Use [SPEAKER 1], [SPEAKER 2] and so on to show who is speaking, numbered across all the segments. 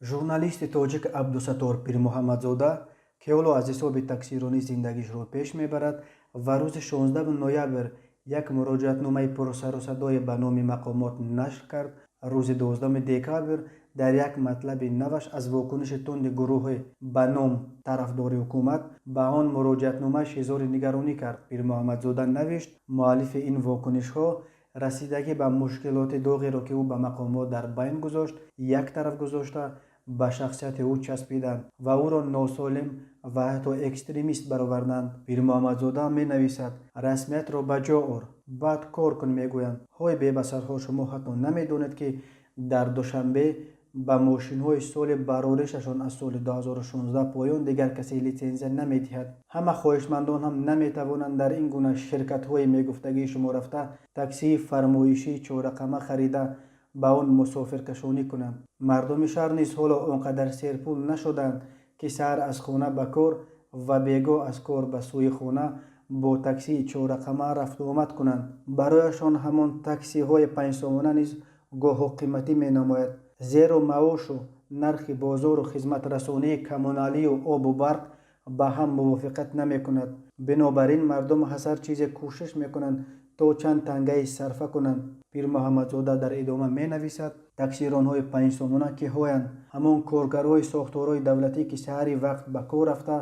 [SPEAKER 1] журналисти тоҷик абдусаттор пирмуҳаммадзода кеоло аз ҳисоби таксиронӣ зиндагиашро пеш мебарад ва рӯзи 16 ноябр як муроҷиатномаи пурсарусадое ба номи мақомот нашр кард. рӯзи 12 декабр дар як матлаби наваш аз вокуниши тунди гурӯҳи ба ном тарафдори ҳукумат ба он муроҷиатномааш изҳори нигаронӣ кард. пирмуҳаммадзода навишт муаллифи ин вокунишҳо расидагӣ ба мушкилоти доғеро ки ӯ ба мақомот дар байн гузошт як тараф гузошта ба шахсияти ӯ часпиданд ва ӯро носолим ва ҳатто экстремист бароварданд. пирмуҳаммадзода менависад: расмиятро ба ҷо ор, баъд кор кун. мегӯянд: ҳой бебасарҳо, шумо ҳатто намедонед ки дар душанбе ба мошинҳои соли бароришашон аз соли 2016 поён дигар касе литсензия намедиҳад. ҳама хоҳишмандон ҳам наметавонанд дар ин гуна ширкатҳои мегуфтагии шумо рафта таксии фармоишии чорақама харида ба он мусофиркашонӣ кунанд. мардуми шаҳр низ ҳоло он қадар серпул нашуданд ки саҳар аз хона ба кор ва бегоҳ аз кор ба сӯи хона бо таксии чорақама рафту омад кунанд. барояшон ҳамон таксиҳои панҷсомона низ гоҳо қиматӣ менамояд, зеро маошу нархи бозору хизматрасонии коммуналию обу барқ ба ҳам мувофиқат намекунад. бинобар ин мардум аз ҳар чизе кӯшиш мекунанд то чанд тангаи сарфа кунанд. пирмуҳаммадзода дар идома менависад: таксиронҳои панҷсомона киҳоянд? ҳамон коргарҳои сохторҳои давлатӣ ки саҳари вақт ба кор рафта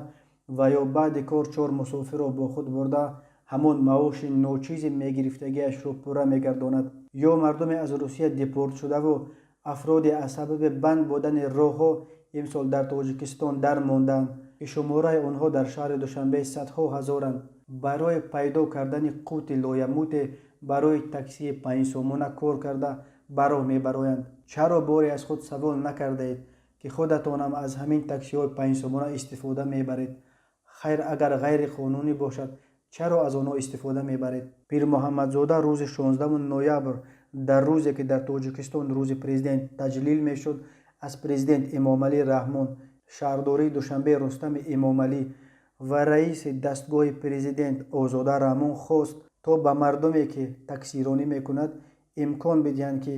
[SPEAKER 1] ва ё баъди кор 4 мусофирро бо худ бурда ҳамон маоши ночизи мегирифтагиашро пурра мегардонад, ё мардуме аз русия депортшудаву афроди аз сабаби банд будани роҳҳо имсол дар тоҷикистон дар монданд ки шумораи онҳо дар шаҳри душанбе садҳо ҳазоранд. барои пайдо кардани қути лоямуте барои таксии панҷсомона кор карда ба роҳ мебароянд. чаро боре аз худ савол накардаед ки худатонам аз ҳамин таксиҳои панҷсомона истифода мебаред? хайр, агар ғайриқонунӣ бошад, чаро аз онҳо истифода мебаред? пирмуҳаммадзода рӯзи 16 ноябр дар рӯзе ки дар тоҷикистон рӯзи президент таҷлил мешуд, аз президент эмомалӣ раҳмон, шаҳрдории душанбе рустами эмомалӣ ва раиси дастгоҳи президент озода раҳмон хост то ба мардуме ки таксиронӣ мекунад имкон бидиҳанд ки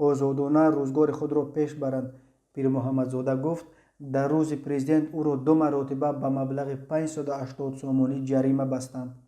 [SPEAKER 1] озодона рӯзгори худро пеш баранд. пирмуҳаммадзода гуфт: дар рӯзи президент ӯро 2 маротиба ба маблағи 580 сомонӣ ҷарима бастанд.